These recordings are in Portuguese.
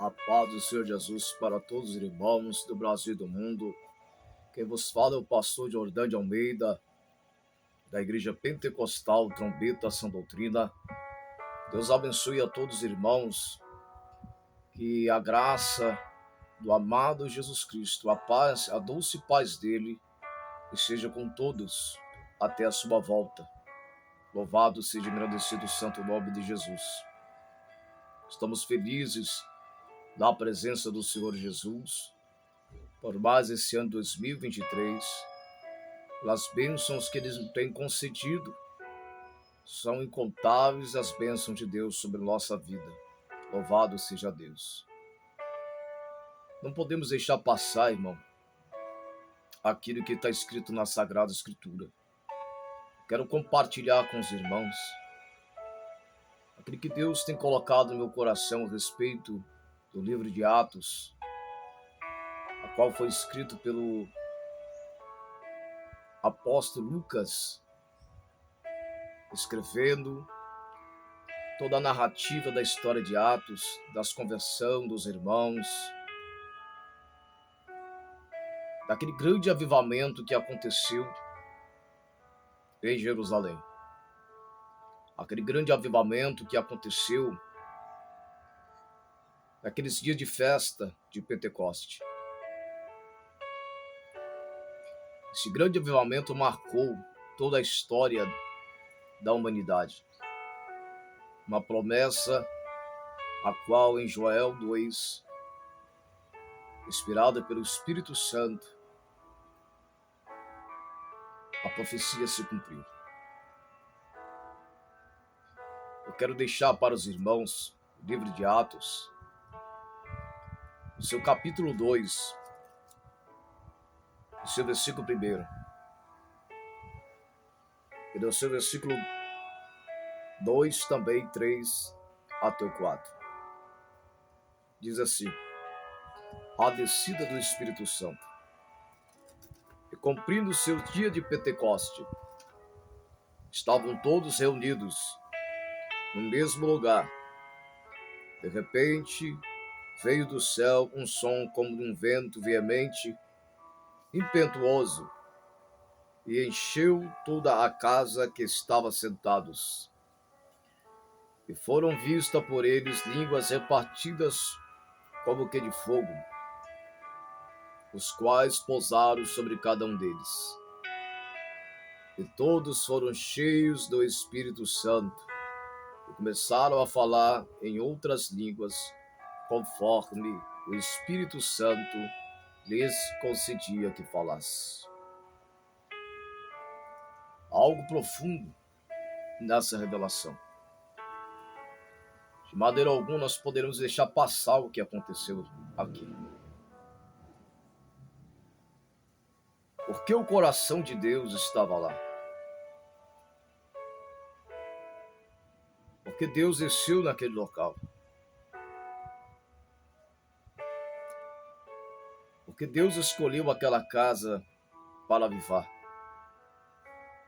A paz do Senhor Jesus para todos os irmãos do Brasil e do mundo. Quem vos fala é o pastor Jordão de Almeida, da Igreja Pentecostal Trombeta Sã Doutrina. Deus abençoe a todos os irmãos, que a graça do amado Jesus Cristo, a paz, a doce paz dele, esteja com todos até a sua volta. Louvado seja e engrandecido o santo nome de Jesus. Estamos felizes na presença do Senhor Jesus, por mais esse ano 2023, pelas bênçãos que Ele tem concedido. São incontáveis as bênçãos de Deus sobre nossa vida. Louvado seja Deus. Não podemos deixar passar, irmão, aquilo que está escrito na Sagrada Escritura. Quero compartilhar com os irmãos aquilo que Deus tem colocado no meu coração a respeito do livro de Atos, a qual foi escrito pelo apóstolo Lucas, escrevendo toda a narrativa da história de Atos, das conversões dos irmãos, daquele grande avivamento que aconteceu em Jerusalém. Aquele grande avivamento que aconteceu naqueles dias de festa de Pentecoste. Esse grande avivamento marcou toda a história da humanidade. Uma promessa a qual em Joel 2, inspirada pelo Espírito Santo, a profecia se cumpriu. Eu quero deixar para os irmãos o livro de Atos, no seu capítulo 2, no seu versículo 1, e no seu versículo 2 também, 3 até o 4. Diz assim: a descida do Espírito Santo. E cumprindo o seu dia de Pentecoste, estavam todos reunidos no mesmo lugar. De repente, veio do céu um som como de um vento veemente, impetuoso, e encheu toda a casa que estava sentados. E foram vistas por eles línguas repartidas como que de fogo, os quais pousaram sobre cada um deles. E todos foram cheios do Espírito Santo, e começaram a falar em outras línguas, conforme o Espírito Santo lhes concedia que falasse. Algo profundo nessa revelação. De maneira alguma nós poderemos deixar passar o que aconteceu aqui. Porque o coração de Deus estava lá. Porque Deus desceu naquele local. Porque Deus escolheu aquela casa para avivar,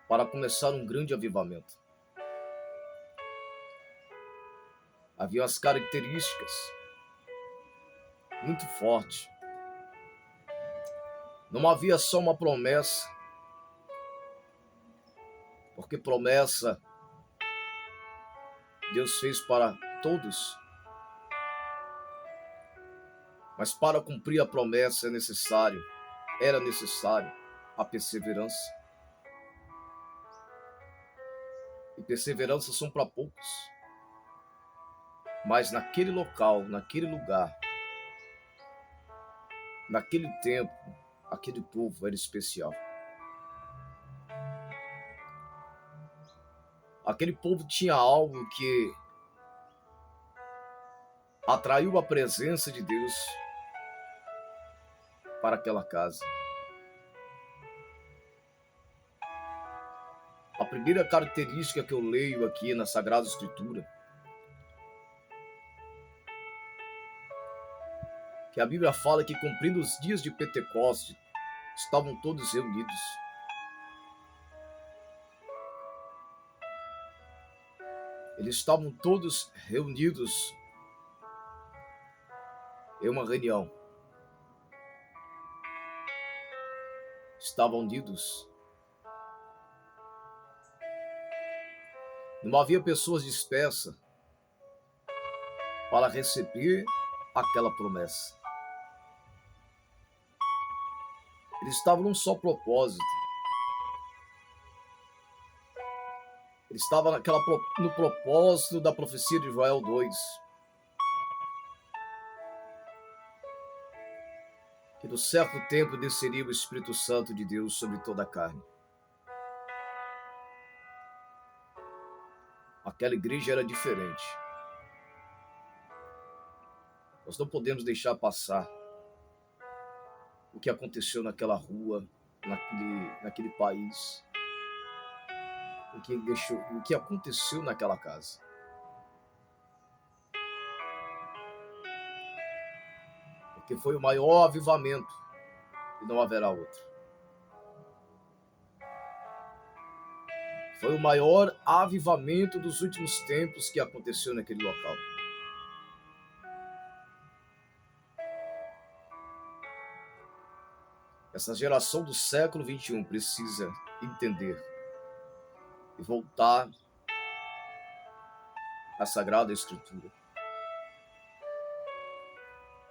para começar um grande avivamento. Havia as características muito fortes. Não havia só uma promessa, porque promessa Deus fez para todos. Mas para cumprir a promessa era necessário a perseverança. E perseverança são para poucos. Mas naquele local, naquele lugar, naquele tempo, aquele povo era especial. Aquele povo tinha algo que atraiu a presença de Deus para aquela casa. A primeira característica que eu leio aqui na Sagrada Escritura, que a Bíblia fala que cumprindo os dias de Pentecoste, estavam todos reunidos. Eles estavam todos reunidos em uma reunião. Estavam unidos. Não havia pessoas dispersas para receber aquela promessa. Eles estavam num só propósito. Eles estavam no propósito da profecia de Joel 2. Que no certo tempo desceria o Espírito Santo de Deus sobre toda a carne. Aquela igreja era diferente. Nós não podemos deixar passar o que aconteceu naquela rua, naquele país, o que aconteceu naquela casa. Porque foi o maior avivamento e não haverá outro. Foi o maior avivamento dos últimos tempos que aconteceu naquele local. Essa geração do século XXI precisa entender e voltar à Sagrada Escritura.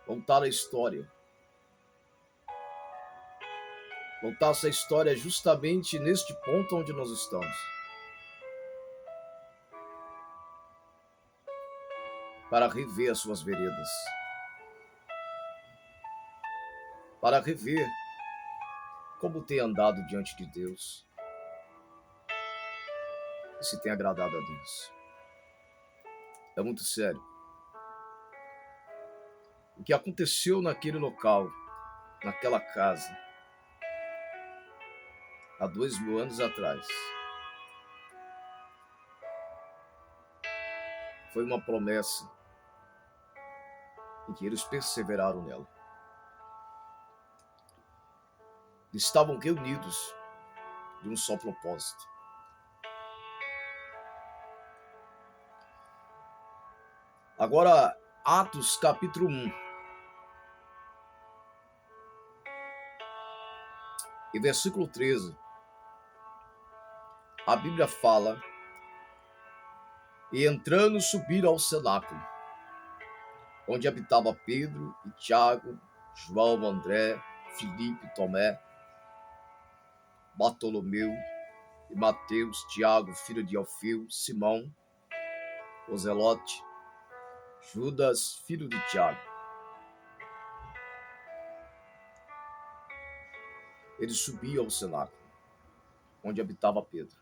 Voltar à história. Voltar essa história justamente neste ponto onde nós estamos. Para rever as suas veredas. Para rever como tem andado diante de Deus. E se tem agradado a Deus. É muito sério. O que aconteceu naquele local, naquela casa, há 2000 anos atrás, foi uma promessa em que eles perseveraram nela. Estavam reunidos de um só propósito. Agora, Atos capítulo 1. E versículo 13. A Bíblia fala: e entrando subiram ao cenáculo, onde habitava Pedro e Tiago, João, André, Filipe, Tomé, Bartolomeu e Mateus, Tiago, filho de Alfeu, Simão, o Zelote, Judas, filho de Tiago. Ele subia ao cenáculo, onde habitava Pedro.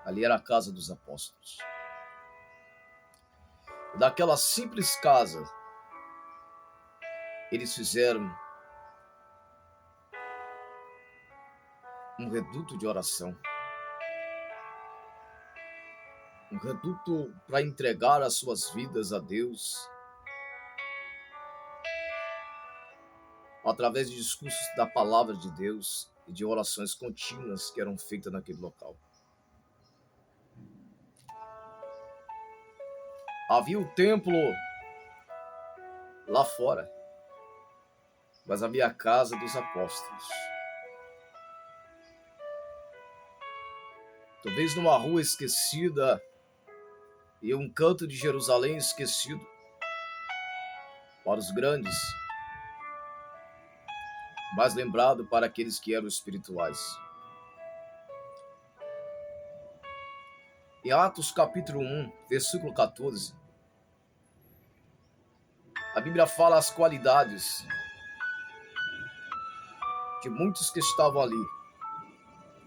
Ali era a casa dos apóstolos. Daquela simples casa, eles fizeram um reduto de oração. Um reduto para entregar as suas vidas a Deus, através de discursos da palavra de Deus e de orações contínuas que eram feitas naquele local. Havia o templo lá fora, mas havia a casa dos apóstolos. Talvez numa rua esquecida e um canto de Jerusalém esquecido para os grandes, mas lembrado para aqueles que eram espirituais. Em Atos capítulo 1, versículo 14, a Bíblia fala as qualidades de muitos que estavam ali,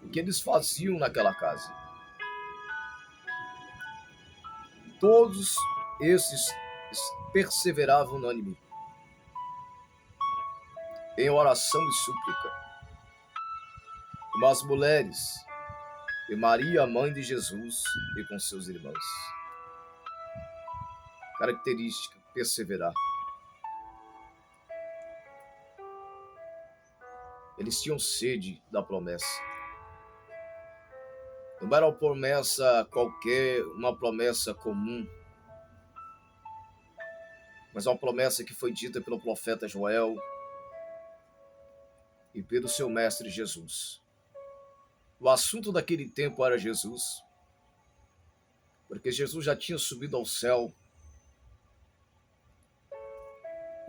o que eles faziam naquela casa. Todos esses perseveravam unânime em oração e súplica, como as mulheres e Maria, mãe de Jesus, e com seus irmãos. Característica: perseverar. Eles tinham sede da promessa. Não era uma promessa qualquer, uma promessa comum. mas é uma promessa que foi dita pelo profeta Joel e pelo seu mestre Jesus. O assunto daquele tempo era Jesus, porque Jesus já tinha subido ao céu.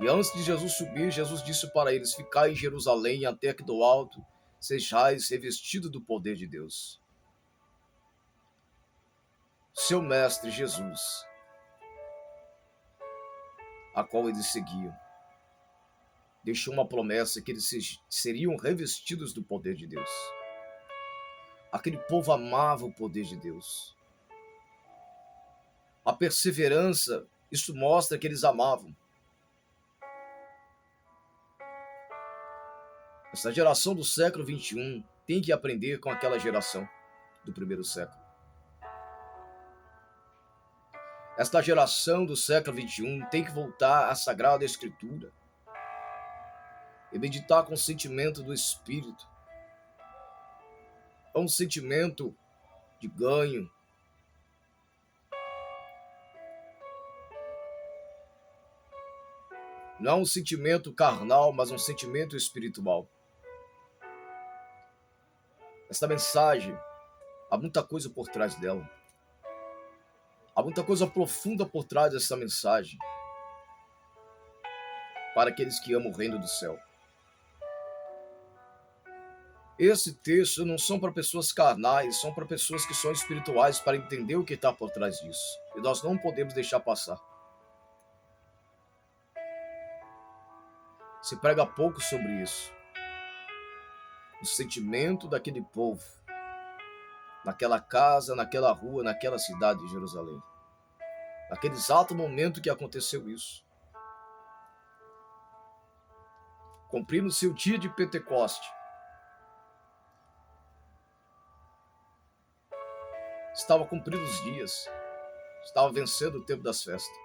E antes de Jesus subir, Jesus disse para eles: ficai em Jerusalém até que do alto sejais revestidos do poder de Deus. Seu mestre Jesus, a qual eles seguiam, deixou uma promessa que eles seriam revestidos do poder de Deus. Aquele povo amava o poder de Deus. A perseverança, isso mostra que eles amavam. Essa geração do século XXI tem que aprender com aquela geração do primeiro século. Esta geração do século XXI tem que voltar à Sagrada Escritura e meditar com o sentimento do Espírito. É um sentimento de ganho. Não é um sentimento carnal, mas um sentimento espiritual. Esta mensagem, há muita coisa por trás dela. Há muita coisa profunda por trás dessa mensagem para aqueles que amam o reino do céu. Esse texto não são para pessoas carnais, são para pessoas que são espirituais, para entender o que está por trás disso. E nós não podemos deixar passar. Se prega pouco sobre isso. O sentimento daquele povo, naquela casa, naquela rua, naquela cidade de Jerusalém. Naquele exato momento que aconteceu isso. Cumprindo-se o dia de Pentecoste. Estava cumprindo os dias. Estava vencendo o tempo das festas.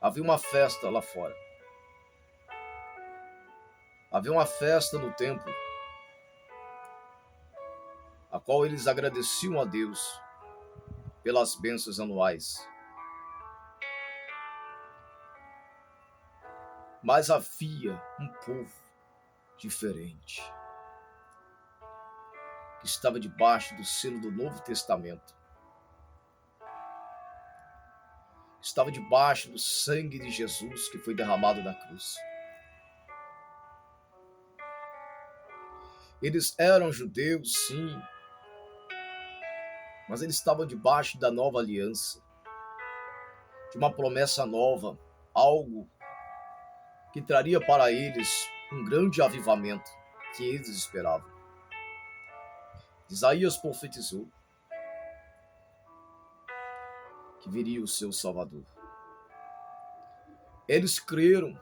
Havia uma festa lá fora. Havia uma festa no templo, a qual eles agradeciam a Deus pelas bênçãos anuais. Mas havia um povo diferente, que estava debaixo do selo do Novo Testamento. Estava debaixo do sangue de Jesus que foi derramado na cruz. Eles eram judeus, sim, mas eles estavam debaixo da nova aliança, de uma promessa nova, algo que traria para eles um grande avivamento que eles esperavam. Isaías profetizou que viria o seu Salvador. Eles creram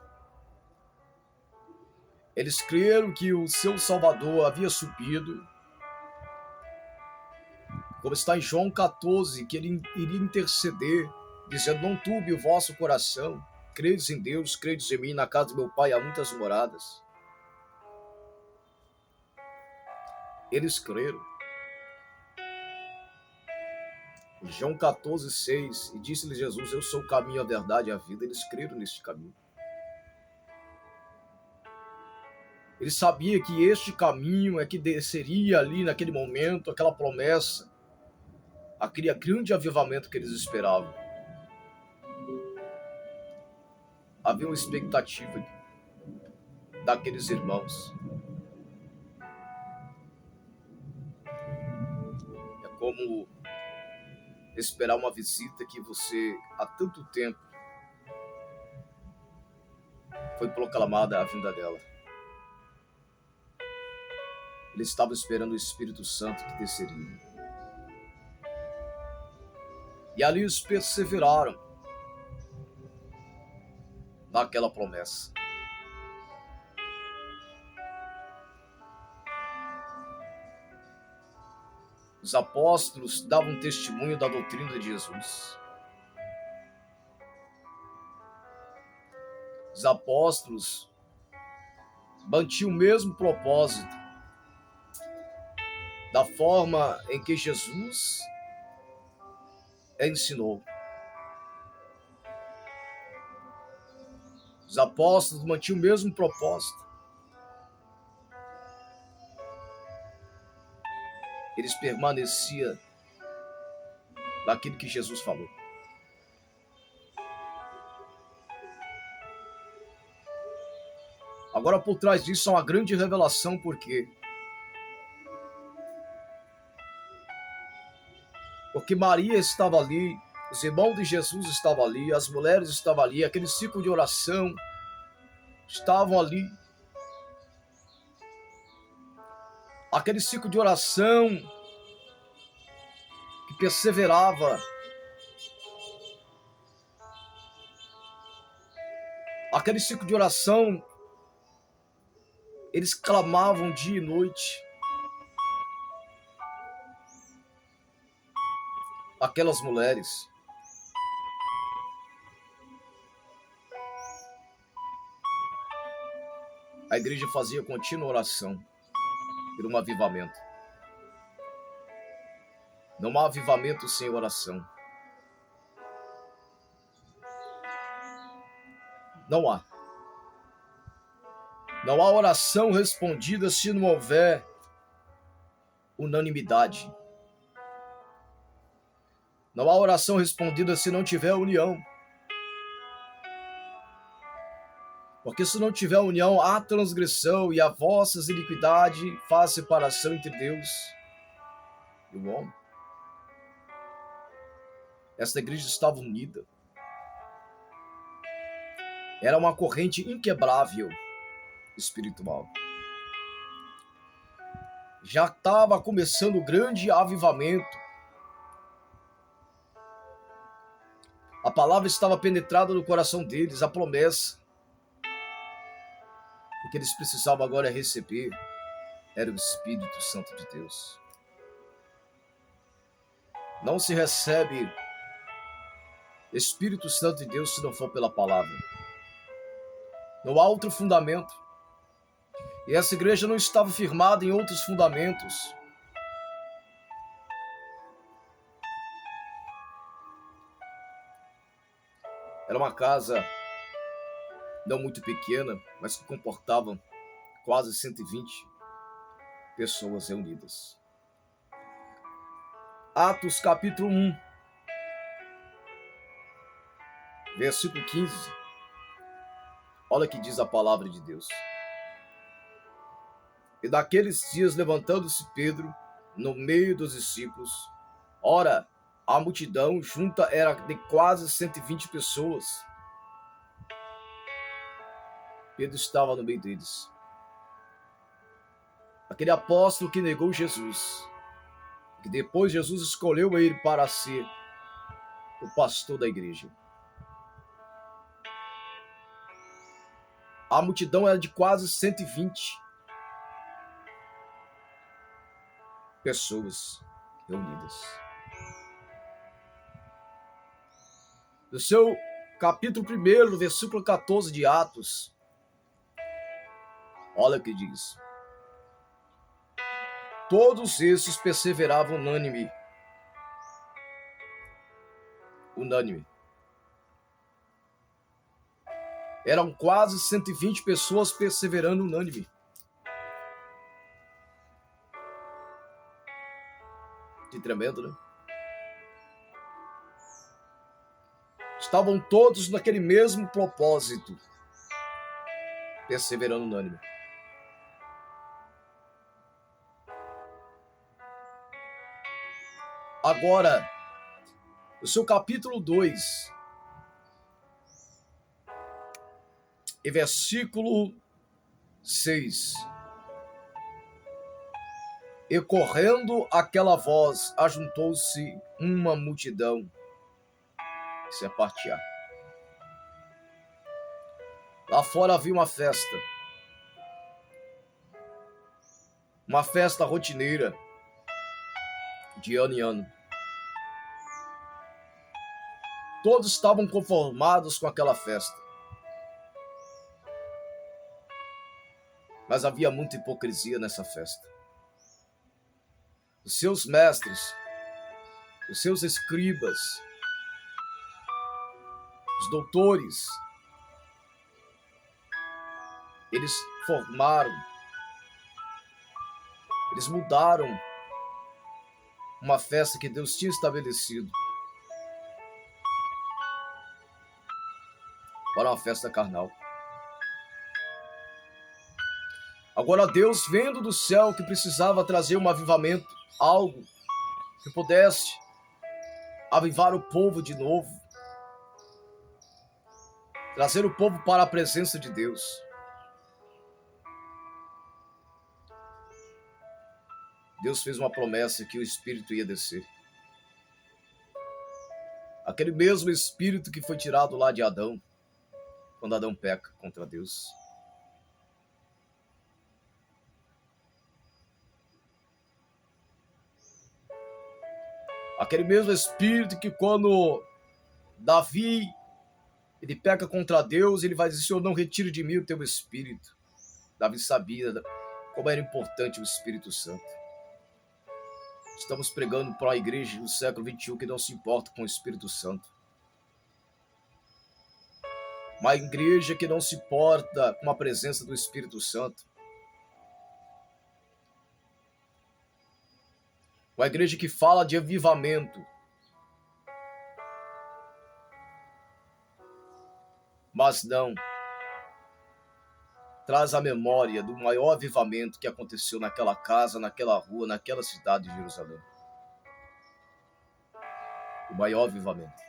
que o seu Salvador havia subido, como está em João 14, que ele iria interceder, dizendo: não turbe o vosso coração, credes em Deus, credes em mim, na casa do meu Pai há muitas moradas. Eles creram. Em João 14, 6, e disse-lhe Jesus: eu sou o caminho, a verdade e a vida. Eles creram neste caminho. Ele sabia que este caminho é que desceria ali naquele momento, aquela promessa, aquele grande avivamento que eles esperavam. Havia uma expectativa daqueles irmãos. É como esperar uma visita que você há tanto tempo foi proclamada a vinda dela. Eles estavam esperando o Espírito Santo que desceria. E ali eles perseveraram naquela promessa. Os apóstolos davam testemunho da doutrina de Jesus. Os apóstolos mantinham o mesmo propósito, da forma em que Jesus ensinou. Os apóstolos mantinham o mesmo propósito. Eles permaneciam naquilo que Jesus falou. Agora, por trás disso, há uma grande revelação, porque Maria estava ali, os irmãos de Jesus estavam ali, as mulheres estavam ali, aquele ciclo de oração estavam ali. Aquele ciclo de oração que perseverava. Aquele ciclo de oração, eles clamavam dia e noite. Aquelas mulheres. A igreja fazia contínua oração por um avivamento. Não há avivamento sem oração. Não há. Não há oração respondida se não houver unanimidade. Não há oração respondida se não tiver união. Porque se não tiver união, há transgressão, e a vossas iniquidade faz separação entre Deus e o homem. Esta igreja estava unida. Era uma corrente inquebrável espiritual. Já estava começando o grande avivamento. A palavra estava penetrada no coração deles, a promessa. O que eles precisavam agora receber era o Espírito Santo de Deus. Não se recebe Espírito Santo de Deus se não for pela palavra. Não há outro fundamento. E essa igreja não estava firmada em outros fundamentos. Era uma casa não muito pequena, mas que comportava quase 120 pessoas reunidas. Atos capítulo 1, versículo 15. Olha o que diz a palavra de Deus. E daqueles dias, levantando-se Pedro no meio dos discípulos, ora, a multidão junta era de quase 120 pessoas. Pedro estava no meio deles. Aquele apóstolo que negou Jesus, que depois Jesus escolheu ele para ser o pastor da igreja. A multidão era de quase 120 pessoas reunidas. No seu capítulo 1, versículo 14 de Atos, olha o que diz. Todos esses perseveravam unânime. Eram quase 120 pessoas perseverando unânime. Que tremendo, né? Estavam todos naquele mesmo propósito, perseverando unânime. Agora, no seu capítulo 2, e versículo 6. E correndo aquela voz, ajuntou-se uma multidão. Isso é partear. Lá fora havia uma festa. Uma festa rotineira, de ano em ano. Todos estavam conformados com aquela festa. Mas havia muita hipocrisia nessa festa. Os seus mestres, os seus escribas, os doutores, Eles formaram, eles mudaram uma festa que Deus tinha estabelecido para uma festa carnal. Agora Deus, vendo do céu que precisava trazer um avivamento, algo que pudesse avivar o povo de novo, trazer o povo para a presença de Deus. Deus fez uma promessa que o Espírito ia descer. Aquele mesmo Espírito que foi tirado lá de Adão, quando Adão peca contra Deus. Aquele mesmo Espírito que quando Davi ele peca contra Deus, ele vai dizer: Senhor, não retire de mim o teu Espírito. Davi sabia como era importante o Espírito Santo. Estamos pregando para a igreja do século XXI que não se importa com o Espírito Santo. Uma igreja que não se importa com a presença do Espírito Santo. Uma igreja que fala de avivamento, mas não traz a memória do maior avivamento que aconteceu naquela casa, naquela rua, naquela cidade de Jerusalém. O maior avivamento.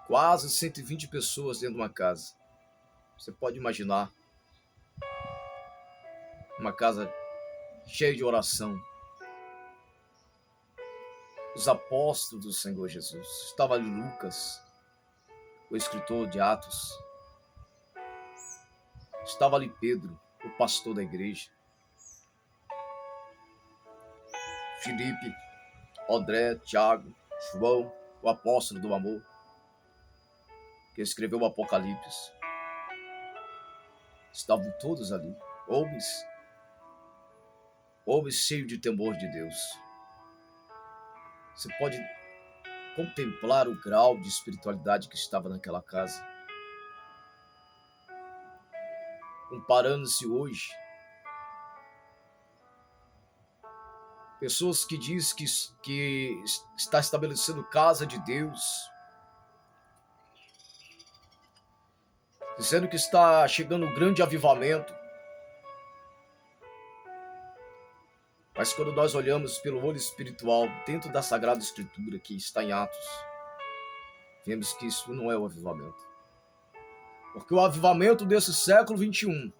Quase 120 pessoas dentro de uma casa. Você pode imaginar uma casa cheia de oração. Os apóstolos do Senhor Jesus. Estava ali Lucas, o escritor de Atos. Estava ali Pedro, o pastor da igreja. Filipe, André, Tiago, João, o apóstolo do amor, que escreveu o Apocalipse. Estavam todos ali, homens cheios de temor de Deus. Você pode contemplar o grau de espiritualidade que estava naquela casa. Comparando-se hoje, pessoas que dizem que está estabelecendo casa de Deus, dizendo que está chegando um grande avivamento. Mas quando nós olhamos pelo olho espiritual, dentro da Sagrada Escritura, que está em Atos, vemos que isso não é o avivamento. Porque o avivamento desse século XXI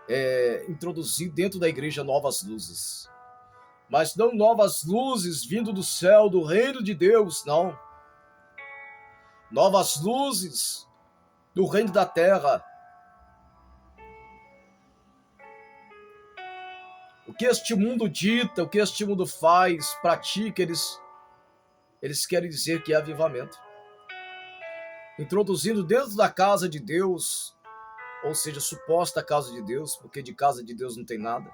é introduzir dentro da igreja novas luzes. Mas não novas luzes vindo do céu, do reino de Deus, não. Novas luzes do reino da terra. O que este mundo dita, o que este mundo faz, pratica, eles querem dizer que é avivamento. Introduzindo dentro da casa de Deus, ou seja, suposta casa de Deus, porque de casa de Deus não tem nada.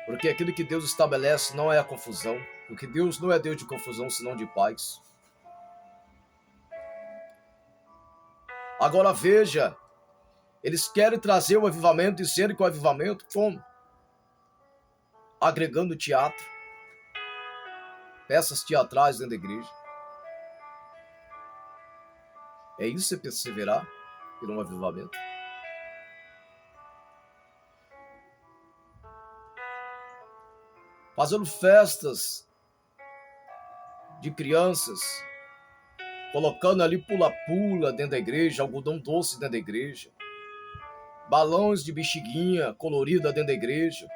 Porque aquilo que Deus estabelece não é a confusão, porque Deus não é Deus de confusão, senão de paz. Agora veja, eles querem trazer o avivamento, dizendo que o avivamento, como? Agregando teatro, peças teatrais dentro da igreja. É isso você perseverar por um avivamento? Fazendo festas de crianças, colocando ali pula-pula dentro da igreja, algodão doce dentro da igreja, balões de bexiguinha colorida dentro da igreja,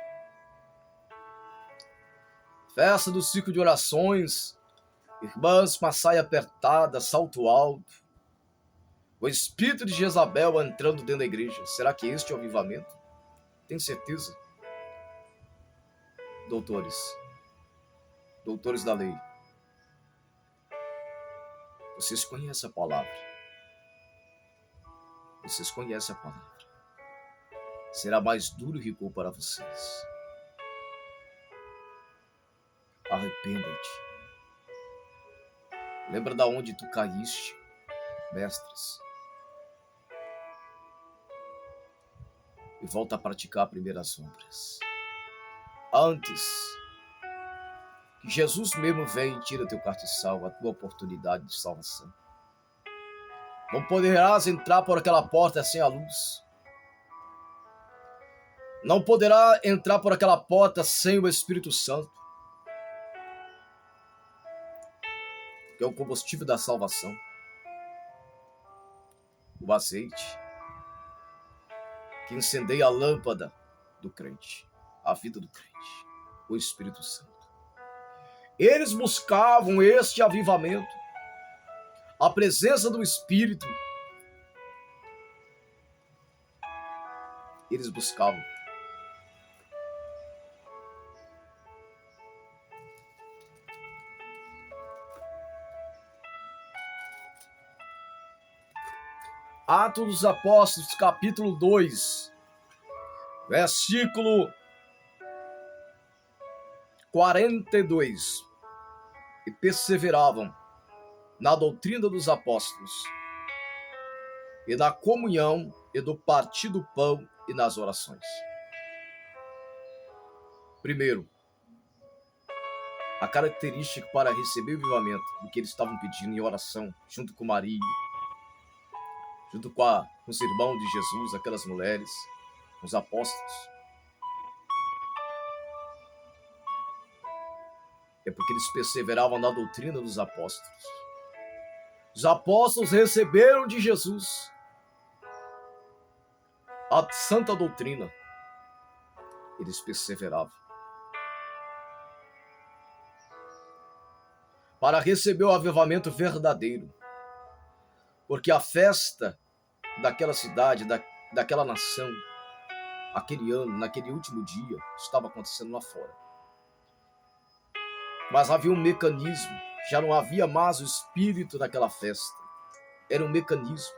festa do ciclo de orações, irmãs com a saia apertada, salto alto, o espírito de Jezabel entrando dentro da igreja. Será que este é o avivamento? Tem certeza? Doutores da lei, vocês conhecem a palavra. Vocês conhecem a palavra. Será mais duro e rigor para vocês. Arrependa-te. Lembra da onde tu caíste, mestres, e volta a praticar primeiras obras. Antes que Jesus mesmo venha e tira teu castiçal, a tua oportunidade de salvação. Não poderás entrar por aquela porta sem a luz. Não poderá entrar por aquela porta sem o Espírito Santo, que é o combustível da salvação. O azeite que incendeia a lâmpada do crente, a vida do crente, o Espírito Santo. Eles buscavam este avivamento, a presença do Espírito. Eles buscavam. Atos dos Apóstolos, capítulo 2, versículo 42. E perseveravam na doutrina dos apóstolos, e na comunhão, e do partir do pão, e nas orações. Primeiro, a característica para receber o avivamento do que eles estavam pedindo em oração, junto com Maria, junto com os irmãos de Jesus, aquelas mulheres, os apóstolos. É porque eles perseveravam na doutrina dos apóstolos. Os apóstolos receberam de Jesus a santa doutrina. Eles perseveravam. Para receber o avivamento verdadeiro. Porque a festa daquela cidade, daquela nação, aquele ano, naquele último dia, estava acontecendo lá fora. Mas havia um mecanismo, já não havia mais o espírito daquela festa. Era um mecanismo,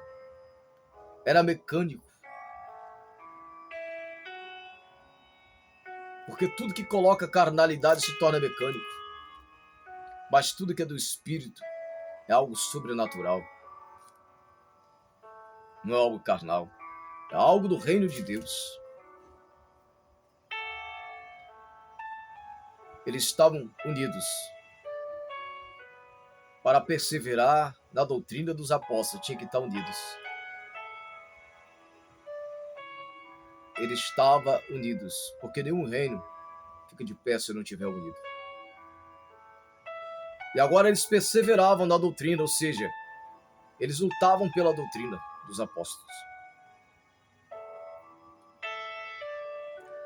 era mecânico. Porque tudo que coloca carnalidade se torna mecânico. Mas tudo que é do espírito é algo sobrenatural. Não é algo carnal, é algo do reino de Deus. Eles estavam unidos para perseverar na doutrina dos apóstolos, tinha que estar unidos. Eles estavam unidos, porque nenhum reino fica de pé se não estiver unido. E agora eles perseveravam na doutrina, ou seja, eles lutavam pela doutrina dos apóstolos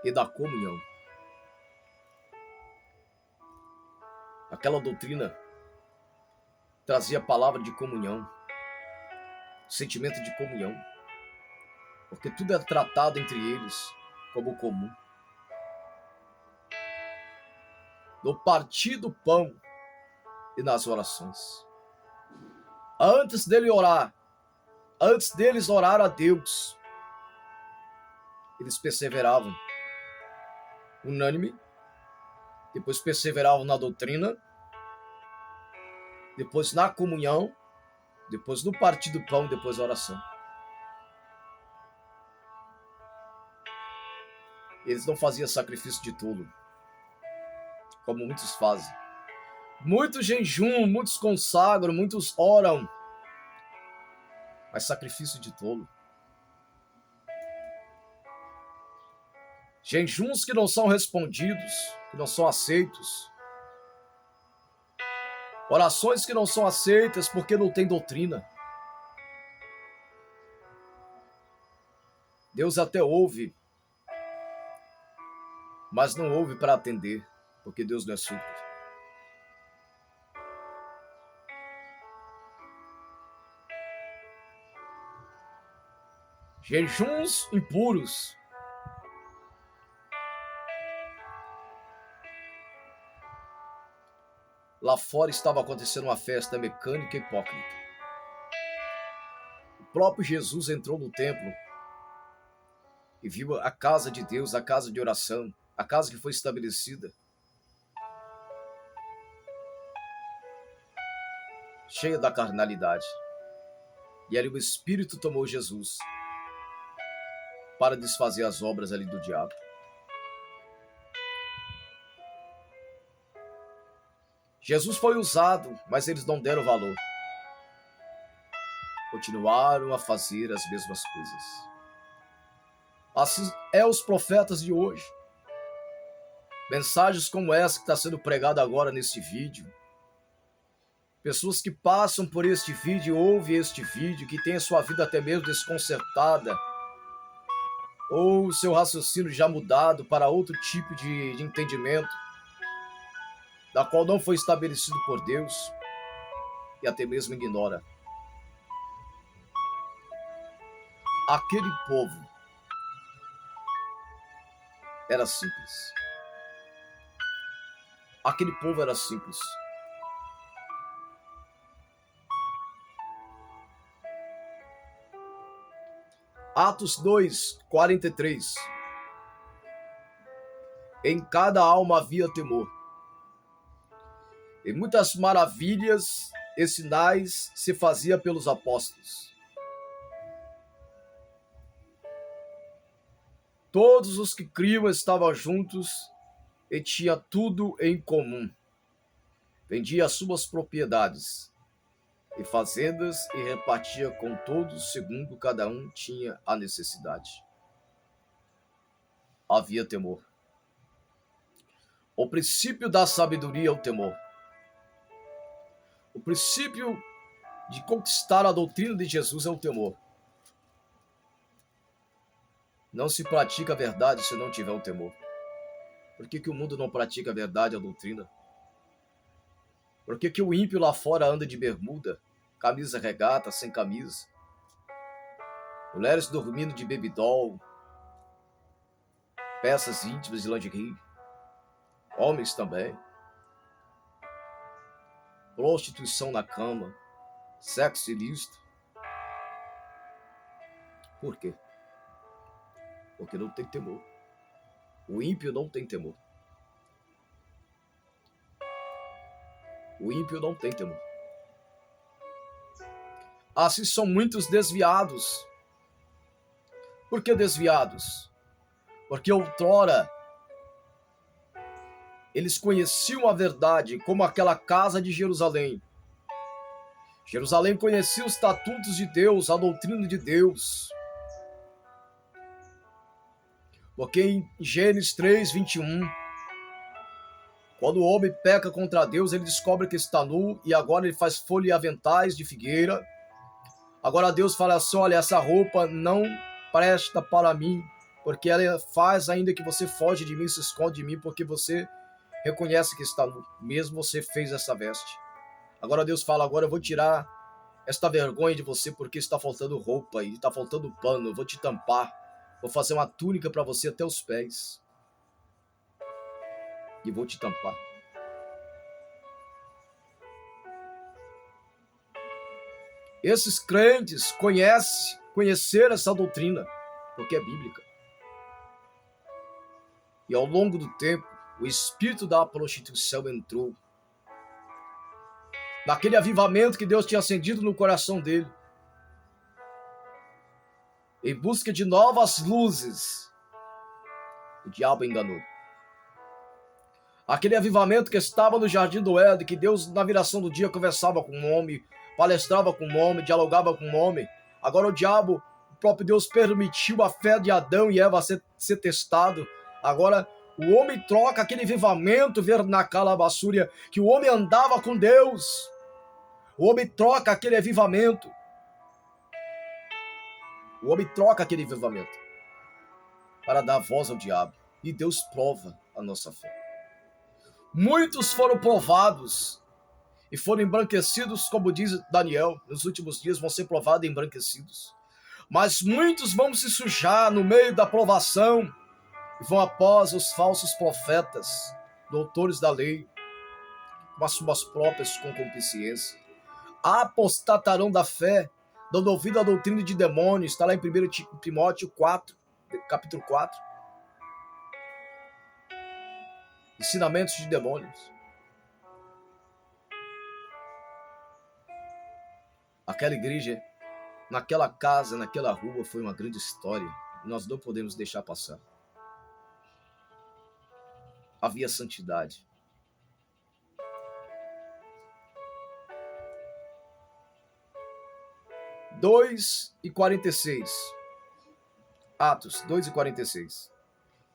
e da comunhão. Aquela doutrina trazia a palavra de comunhão, sentimento de comunhão, porque tudo é tratado entre eles como comum. No partir do pão e nas orações. Antes deles orar a Deus, eles perseveravam unânime, depois perseveravam na doutrina, depois na comunhão, depois no partir do pão, depois a oração. Eles não faziam sacrifício de tolo, como muitos fazem. Muitos jejum, muitos consagram, muitos oram, mas sacrifício de tolo. Jejuns que não são respondidos, que não são aceitos. Orações que não são aceitas porque não tem doutrina. Deus até ouve, mas não ouve para atender, porque Deus não é surdo. Jejuns impuros. Lá fora estava acontecendo uma festa mecânica e hipócrita. O próprio Jesus entrou no templo e viu a casa de Deus, a casa de oração, a casa que foi estabelecida. cheia da carnalidade. E ali o Espírito tomou Jesus para desfazer as obras ali do diabo. Jesus foi usado, mas eles não deram valor. Continuaram a fazer as mesmas coisas. Assim é os profetas de hoje. Mensagens como essa que está sendo pregada agora neste vídeo. Pessoas que passam por este vídeo, ouvem este vídeo, que têm a sua vida até mesmo desconcertada, ou seu raciocínio já mudado para outro tipo de entendimento, da qual não foi estabelecido por Deus, e até mesmo ignora. Aquele povo era simples. Aquele povo era simples. Atos 2:43. Em cada alma havia temor. E muitas maravilhas e sinais se fazia pelos apóstolos. Todos os que criam estavam juntos e tinha tudo em comum. Vendia as suas propriedades e fazendas e repartia com todos segundo cada um tinha a necessidade. Havia temor. O princípio da sabedoria é o temor. O princípio de conquistar a doutrina de Jesus é o temor. Não se pratica a verdade se não tiver o temor. Por que o mundo não pratica a verdade, a doutrina? Por que o ímpio lá fora anda de bermuda, camisa regata, sem camisa? Mulheres dormindo de baby-doll, peças íntimas de lingerie. Homens também. Prostituição na cama, sexo ilícito. Por quê? Porque não tem temor. O ímpio não tem temor. O ímpio não tem temor. Assim são muitos desviados. Por que desviados? Porque outrora eles conheciam a verdade, como aquela casa de Jerusalém. Jerusalém conhecia os estatutos de Deus, a doutrina de Deus. Porque em Gênesis 3:21, quando o homem peca contra Deus, ele descobre que está nu e agora ele faz folha e aventais de figueira. Agora Deus fala assim: olha, essa roupa não presta para mim, porque ela faz ainda que você foge de mim, se esconde de mim, porque você reconhece que está nu, mesmo você fez essa veste. Agora Deus fala: agora eu vou tirar esta vergonha de você, porque está faltando roupa e está faltando pano, eu vou te tampar, vou fazer uma túnica para você até os pés e vou te tampar. Esses crentes conheceram essa doutrina, porque é bíblica. E ao longo do tempo, o espírito da prostituição entrou. Naquele avivamento que Deus tinha acendido no coração dele. Em busca de novas luzes, o diabo enganou. Aquele avivamento que estava no jardim do Éden, que Deus na viração do dia conversava com um homem, palestrava com um homem, dialogava com um homem. Agora o diabo, o próprio Deus permitiu a fé de Adão e Eva ser testado. Agora o homem troca aquele avivamento, ver na calabaçúria, que o homem andava com Deus. O homem troca aquele avivamento. O homem troca aquele avivamento para dar voz ao diabo. E Deus prova a nossa fé. Muitos foram provados e foram embranquecidos, como diz Daniel, nos últimos dias vão ser provados e embranquecidos. Mas muitos vão se sujar no meio da provação e vão após os falsos profetas, doutores da lei, com as suas próprias concupiscências. Apostatarão da fé, dando ouvido à doutrina de demônios, está lá em 1 Timóteo 4, capítulo 4. Ensinamentos de demônios. Aquela igreja, naquela casa, naquela rua, foi uma grande história. Nós não podemos deixar passar. Havia santidade. Atos 2:46.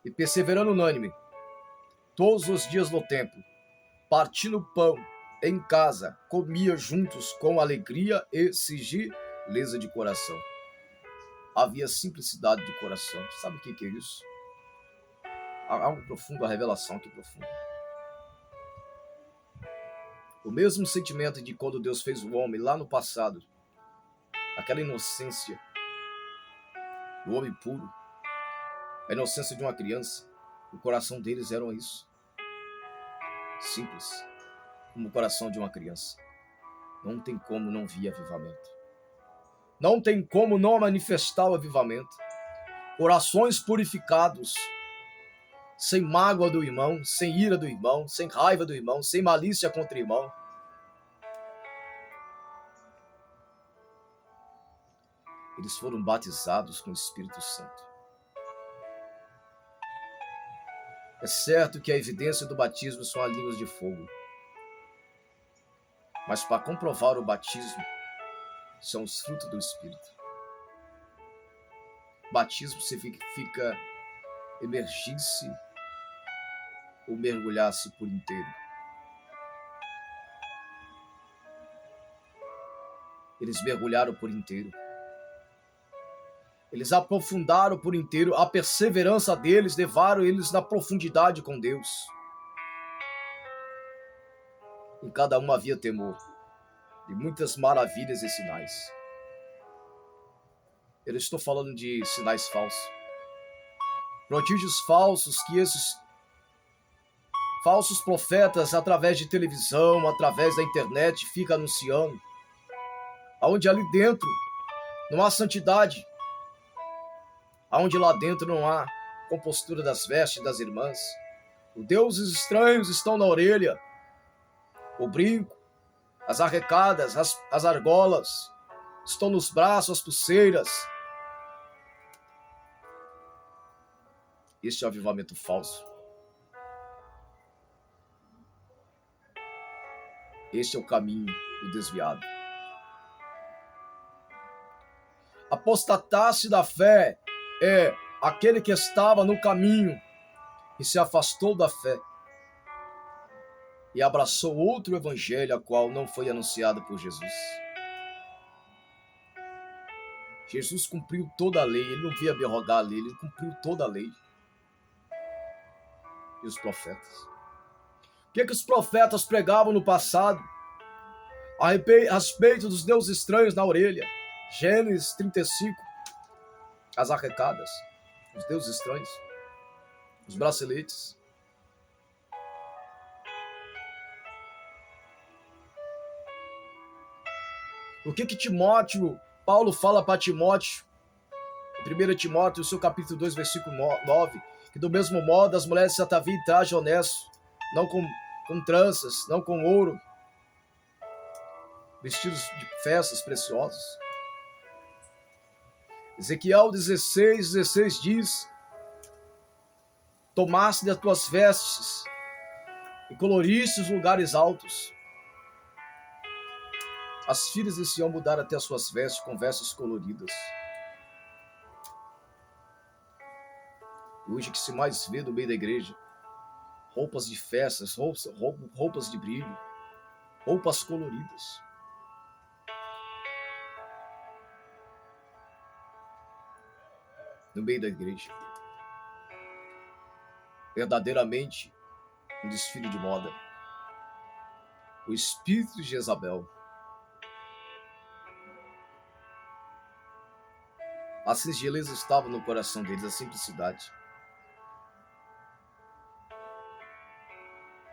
E perseverando unânime, todos os dias no templo, partindo o pão em casa, comia juntos com alegria e singeleza de coração. Havia simplicidade de coração. Sabe o que é isso? Algo profundo, a revelação que profunda. O mesmo sentimento de quando Deus fez o homem lá no passado, aquela inocência do homem puro, a inocência de uma criança, o coração deles era isso. Simples, como o coração de uma criança. Não tem como não vir avivamento. Não tem como não manifestar o avivamento. Corações purificados, sem mágoa do irmão, sem ira do irmão, sem raiva do irmão, sem malícia contra o irmão. Eles foram batizados com o Espírito Santo. É certo que a evidência do batismo são as línguas de fogo. Mas para comprovar o batismo, são os frutos do Espírito. Batismo significa emergir-se ou mergulhar-se por inteiro. Eles mergulharam por inteiro. Eles aprofundaram por inteiro. A perseverança deles levaram eles na profundidade com Deus. Em cada um havia temor de muitas maravilhas e sinais. Eu estou falando de sinais falsos. Prodígios falsos que esses falsos profetas, através de televisão, através da internet, ficam anunciando. Onde ali dentro não há santidade. Onde lá dentro não há compostura das vestes das irmãs. Os deuses estranhos estão na orelha. O brinco, as arrecadas, as argolas, estão nos braços, as pulseiras. Este é o avivamento falso. Este é o caminho do desviado. Apostatar-se da fé é aquele que estava no caminho e se afastou da fé e abraçou outro evangelho, a qual não foi anunciado por Jesus. Jesus cumpriu toda a lei, ele não veio abrogar a lei, ele cumpriu toda a lei. E os profetas? O que os profetas pregavam no passado? A respeito dos deuses estranhos na orelha. Gênesis 35. As arrecadas, os deuses estranhos, os braceletes. O que Paulo fala para Timóteo, 1 Timóteo, seu capítulo 2, versículo 9, que do mesmo modo as mulheres se ataviam em traje honesto, não com tranças, não com ouro, vestidos de festas preciosas. Ezequiel 16 diz: tomaste das tuas vestes e coloriste os lugares altos. As filhas de Sião mudaram até as suas vestes com vestes coloridas. E hoje que se mais vê no meio da igreja, roupas de festas, roupas de brilho, roupas coloridas. No meio da igreja. Verdadeiramente um desfile de moda. O espírito de Jezabel. A singeleza estava no coração deles, a simplicidade.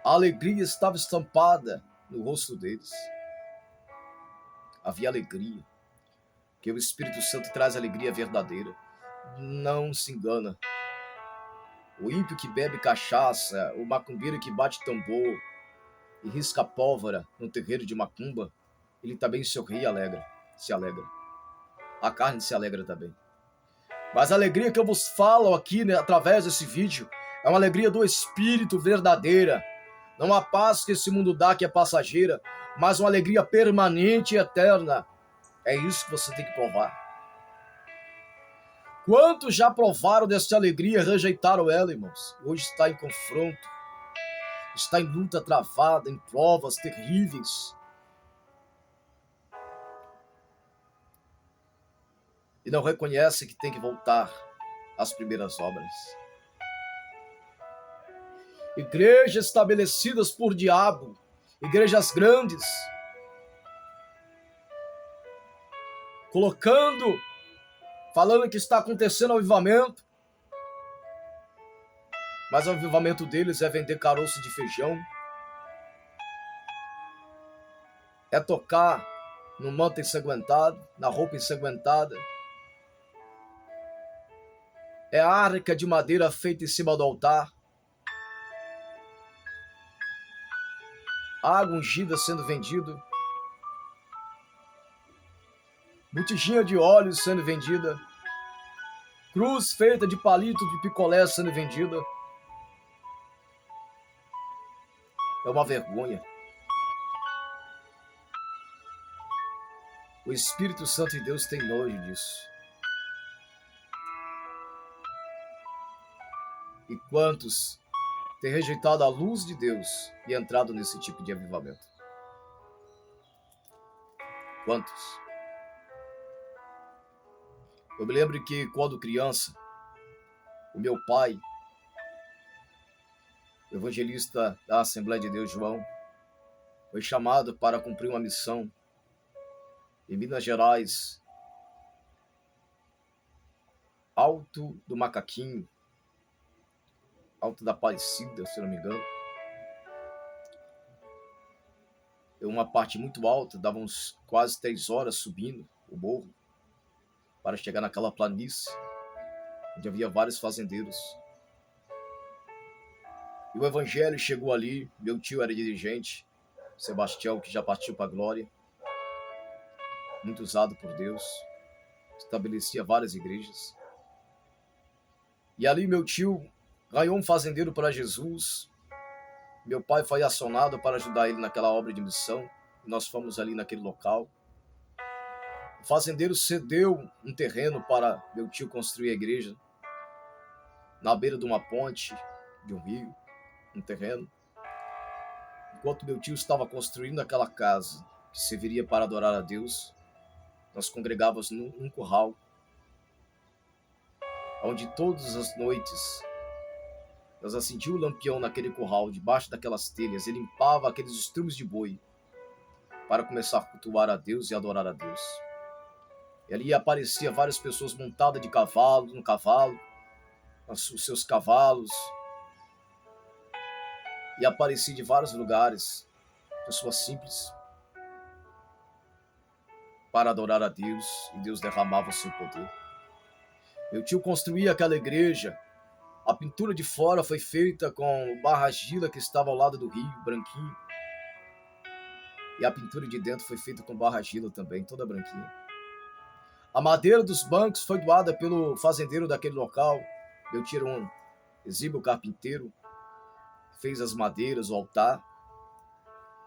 A alegria estava estampada no rosto deles. Havia alegria. Que o Espírito Santo traz alegria verdadeira. Não se engana. O ímpio que bebe cachaça, o macumbeiro que bate tambor e risca pólvora no terreiro de macumba, ele também sorri e alegra. se alegra. A carne se alegra também. Mas a alegria que eu vos falo aqui, né, através desse vídeo, é uma alegria do Espírito verdadeira. Não a paz que esse mundo dá, que é passageira, mas uma alegria permanente e eterna. É isso que você tem que provar. Quantos já provaram dessa alegria e rejeitaram ela, irmãos? Hoje está em confronto, está em luta travada, em provas terríveis. E não reconhece que tem que voltar às primeiras obras. Igrejas estabelecidas por diabo, igrejas grandes, falando que está acontecendo avivamento, mas o avivamento deles é vender caroço de feijão, é tocar no manto ensanguentado, na roupa ensanguentada, é a arca de madeira feita em cima do altar, água ungida sendo vendido, botijinha de óleo sendo vendida, cruz feita de palito de picolé sendo vendida. É uma vergonha. O Espírito Santo de Deus tem nojo disso. E quantos têm rejeitado a luz de Deus e entrado nesse tipo de avivamento? Quantos? Eu me lembro que quando criança, o meu pai, evangelista da Assembleia de Deus João, foi chamado para cumprir uma missão em Minas Gerais, Alto do Macaquinho, Alto da Aparecida, se não me engano. É uma parte muito alta, dava uns quase 3 horas subindo o morro para chegar naquela planície, onde havia vários fazendeiros. E o evangelho chegou ali, meu tio era dirigente, Sebastião, que já partiu para a glória, muito usado por Deus, estabelecia várias igrejas. E ali meu tio ganhou um fazendeiro para Jesus. Meu pai foi acionado para ajudar ele naquela obra de missão. Nós fomos ali naquele local. O fazendeiro cedeu um terreno para meu tio construir a igreja, na beira de uma ponte, de um rio, um terreno. Enquanto meu tio estava construindo aquela casa, que serviria para adorar a Deus, nós congregávamos num curral, onde todas as noites nós acendíamos o lampião naquele curral, debaixo daquelas telhas, e limpava aqueles estrumes de boi, para começar a cultuar a Deus e adorar a Deus. E ali aparecia várias pessoas montadas de cavalo, no cavalo, os seus cavalos, e aparecia de vários lugares, pessoas simples, para adorar a Deus, e Deus derramava o seu poder. Meu tio construía aquela igreja, a pintura de fora foi feita com barra argila que estava ao lado do rio, branquinho, e a pintura de dentro foi feita com barra argila também, toda branquinha. A madeira dos bancos foi doada pelo fazendeiro daquele local. Meu tio era um exímio carpinteiro, fez as madeiras, o altar,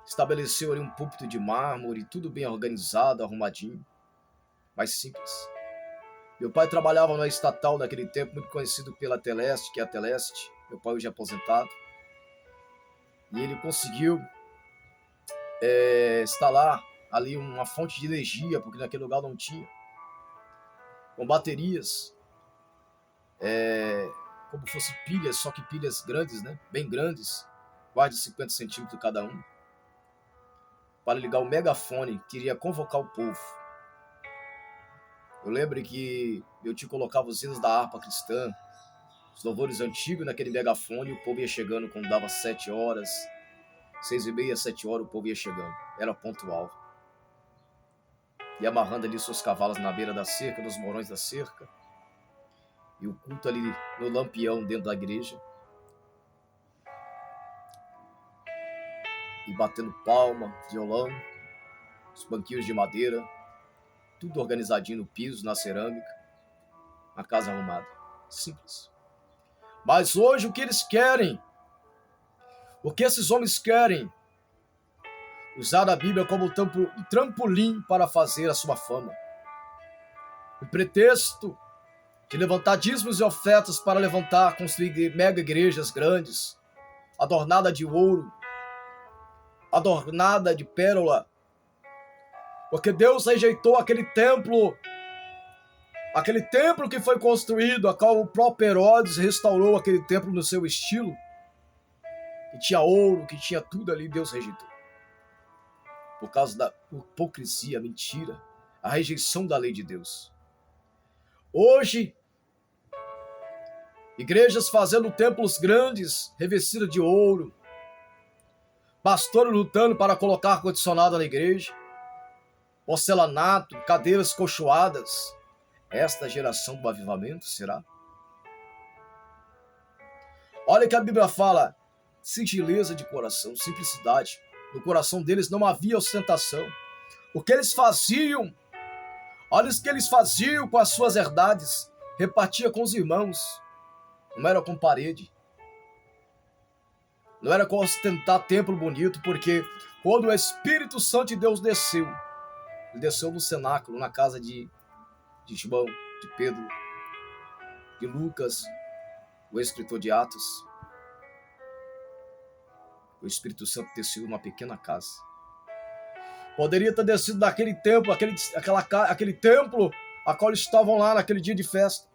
estabeleceu ali um púlpito de mármore, tudo bem organizado, arrumadinho, mas simples. Meu pai trabalhava numa estatal naquele tempo, muito conhecido pela Teleste, que é a Teleste. Meu pai hoje é aposentado. E ele conseguiu instalar ali uma fonte de energia, porque naquele lugar não tinha, com baterias, como fosse pilhas, só que pilhas grandes, né? Bem grandes, quase de 50 centímetros cada um, para ligar o megafone que iria convocar o povo. Eu lembro que meu tio colocava os hinos da harpa cristã, os louvores antigos naquele megafone, e o povo ia chegando quando dava 7 horas, 6h30, 7 horas, o povo ia chegando. Era pontual. E amarrando ali seus cavalos na beira da cerca, nos morões da cerca. E o culto ali no lampião dentro da igreja. E batendo palma, violão, os banquinhos de madeira. tudo organizadinho no piso, na cerâmica, a casa arrumada. Simples. Mas hoje o que eles querem? O que esses homens querem? Usar a Bíblia como trampolim para fazer a sua fama. O pretexto de levantar dízimos e ofertas para construir mega igrejas grandes, adornada de ouro, adornada de pérola, porque Deus rejeitou aquele templo que foi construído, a qual o próprio Herodes restaurou aquele templo no seu estilo, que tinha ouro, que tinha tudo ali, Deus rejeitou. Por causa da hipocrisia, a mentira, a rejeição da lei de Deus. Hoje, igrejas fazendo templos grandes, revestidos de ouro, pastores lutando para colocar ar-condicionado na igreja, porcelanato, cadeiras colchoadas. Esta geração do avivamento será? Olha que a Bíblia fala, singeleza de coração, simplicidade. No coração deles não havia ostentação. O que eles faziam, olha o que eles faziam com as suas herdades, repartia com os irmãos. Não era com parede. Não era com ostentar templo bonito, porque quando o Espírito Santo de Deus desceu, ele desceu no cenáculo, na casa de João, de Pedro, de Lucas, o escritor de Atos. O Espírito Santo desceu numa pequena casa. Poderia ter descido daquele templo, aquele templo a qual eles estavam lá naquele dia de festa.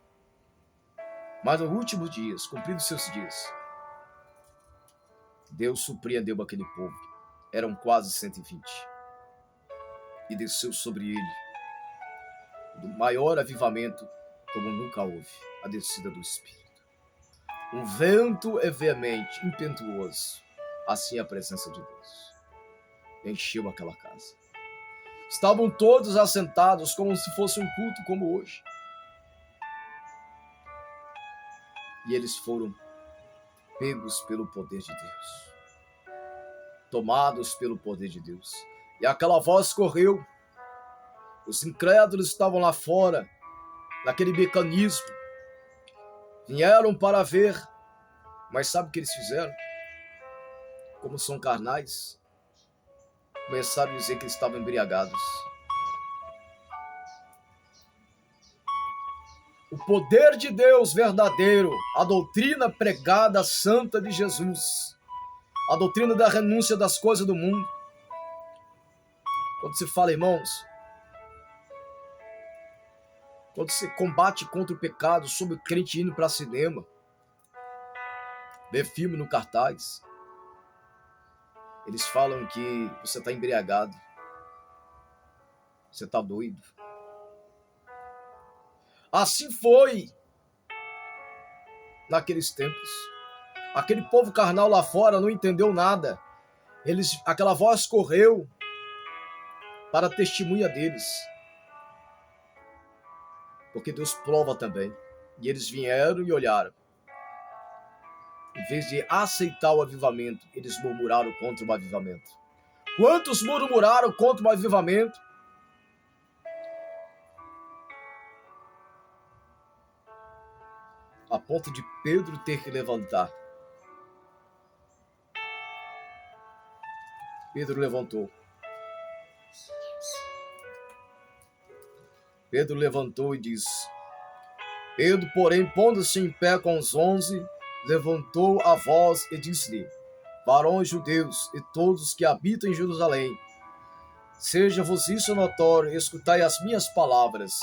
Mas nos últimos dias, cumpridos seus dias, Deus surpreendeu aquele povo. Eram quase 120. E desceu sobre ele do maior avivamento como nunca houve, a descida do Espírito. Um vento veemente, impetuoso, assim a presença de Deus encheu aquela casa. Estavam todos assentados como se fosse um culto como hoje. E eles foram pegos pelo poder de Deus, tomados pelo poder de Deus. E aquela voz correu. Os incrédulos estavam lá fora, naquele mecanismo. Vieram para ver, mas sabe o que eles fizeram? Como são carnais, começaram a dizer que eles estavam embriagados. O poder de Deus verdadeiro, a doutrina pregada santa de Jesus, a doutrina da renúncia das coisas do mundo. Quando se fala, irmãos, quando você combate contra o pecado, sobre o crente indo para cinema, ver filme no cartaz, eles falam que você está embriagado, você está doido. Assim foi naqueles tempos. Aquele povo carnal lá fora não entendeu nada. Aquela voz correu para a testemunha deles. Porque Deus prova também. E eles vieram e olharam. Em vez de aceitar o avivamento, eles murmuraram contra o avivamento. Quantos murmuraram contra o avivamento? A ponto de Pedro ter que levantar. Pedro levantou. Pedro levantou e disse. Pedro, porém, pondo-se em pé com os 11, levantou a voz e disse-lhe: varões judeus e todos que habitam em Jerusalém, seja-vos isso notório, escutai as minhas palavras.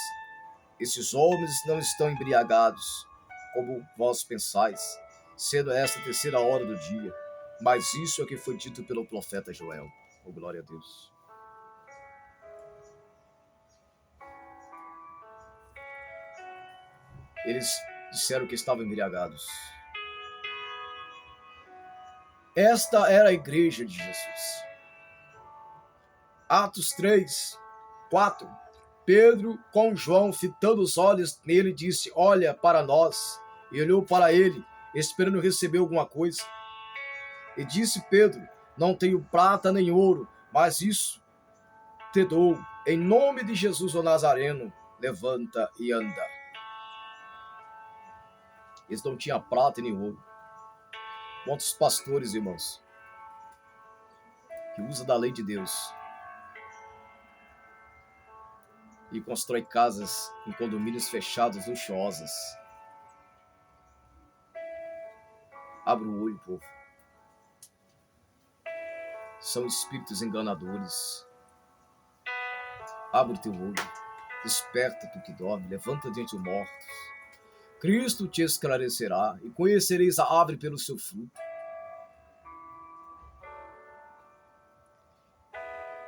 Esses homens não estão embriagados, como vós pensais, sendo esta a terceira hora do dia. Mas isso é o que foi dito pelo profeta Joel. Oh, glória a Deus. Eles disseram que estavam embriagados. Esta era a igreja de Jesus. Atos 3, 4. Pedro, com João, fitando os olhos nele, disse: olha para nós. E olhou para ele, esperando receber alguma coisa. E disse Pedro: não tenho prata nem ouro, mas isso te dou. Em nome de Jesus, o Nazareno, levanta e anda. Eles não tinham prata nem ouro. Quantos pastores, irmãos, que usam da lei de Deus e constrói casas em condomínios fechados, luxuosas. Abra o olho, povo. São espíritos enganadores. Abre o teu olho. Desperta tu que dorme. Levanta diante dos mortos. Cristo te esclarecerá e conhecereis a árvore pelo seu fruto.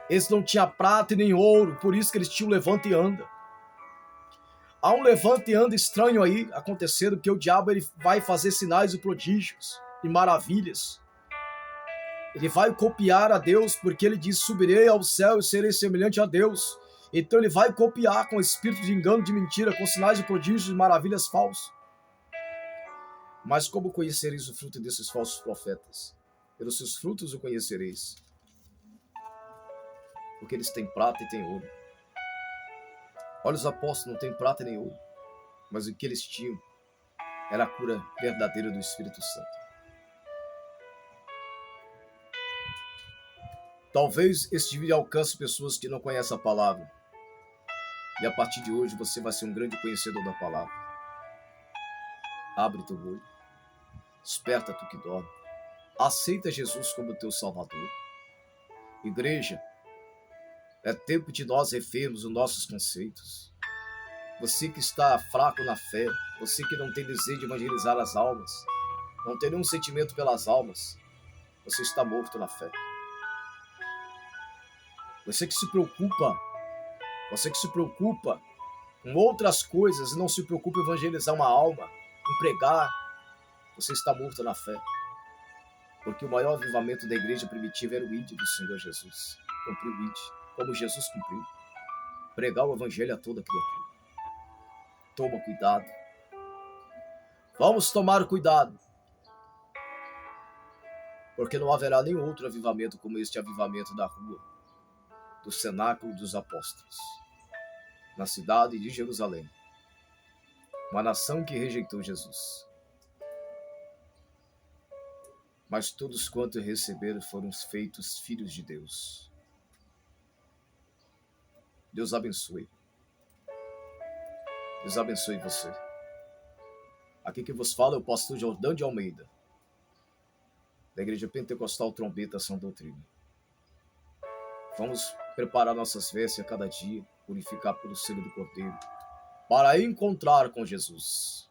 Eles não tinham prata e nem ouro, por isso que eles tinham levanta e anda. Há um levanta e anda estranho aí acontecendo, que o diabo ele vai fazer sinais e prodígios e maravilhas. Ele vai copiar a Deus, porque ele diz: subirei ao céu e serei semelhante a Deus. Então ele vai copiar com espírito de engano, de mentira, com sinais de prodígios e maravilhas falsos. Mas como conhecereis o fruto desses falsos profetas? Pelos seus frutos o conhecereis. Porque eles têm prata e têm ouro. Olha, os apóstolos não têm prata nem ouro, mas o que eles tinham era a cura verdadeira do Espírito Santo. Talvez este vídeo alcance pessoas que não conhecem a palavra. E a partir de hoje você vai ser um grande conhecedor da palavra. Abre teu olho. Desperta tu que dorme. Aceita Jesus como teu Salvador. Igreja, é tempo de nós revermos os nossos conceitos. Você que está fraco na fé, você que não tem desejo de evangelizar as almas, não tem nenhum sentimento pelas almas, você está morto na fé. Você que se preocupa com outras coisas e não se preocupa em evangelizar uma alma, em pregar, você está morto na fé. Porque o maior avivamento da igreja primitiva era o ide do Senhor Jesus. Cumpriu o ide, como Jesus cumpriu. Pregar o evangelho a toda criatura. Toma cuidado. Vamos tomar cuidado. Porque não haverá nenhum outro avivamento como este avivamento da rua, do cenáculo dos apóstolos, na cidade de Jerusalém. Uma nação que rejeitou Jesus. Mas todos quanto receberam foram feitos filhos de Deus. Deus abençoe. Deus abençoe você. Aqui que vos fala é o pastor Jordão de Almeida, da Igreja Pentecostal Trombeta Sã Doutrina. Vamos preparar nossas vestes a cada dia, purificar pelo sangue do Cordeiro, para encontrar com Jesus.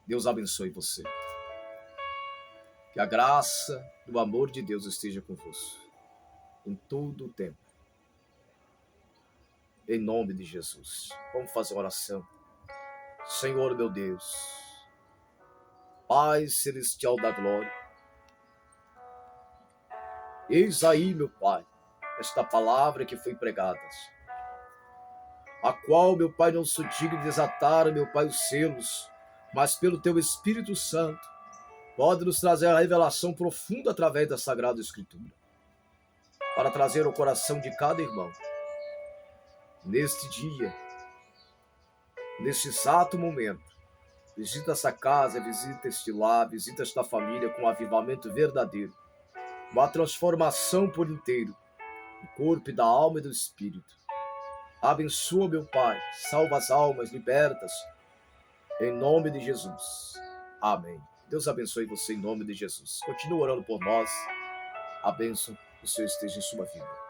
Deus abençoe você. Que a graça do amor de Deus esteja convosco em todo o tempo. Em nome de Jesus. Vamos fazer uma oração. Senhor meu Deus, Pai celestial da glória, eis aí, meu Pai, esta palavra que foi pregada, a qual, meu Pai, não sou digno de desatar, meu Pai, os selos, mas pelo Teu Espírito Santo, pode nos trazer a revelação profunda através da Sagrada Escritura, para trazer ao coração de cada irmão, neste dia, neste exato momento. Visita essa casa, visita este lar, visita esta família com um avivamento verdadeiro, uma transformação por inteiro, do corpo e da alma e do espírito. Abençoa, meu Pai, salva as almas, libertas, em nome de Jesus. Amém. Deus abençoe você em nome de Jesus. Continue orando por nós. A bênção do Senhor esteja em sua vida.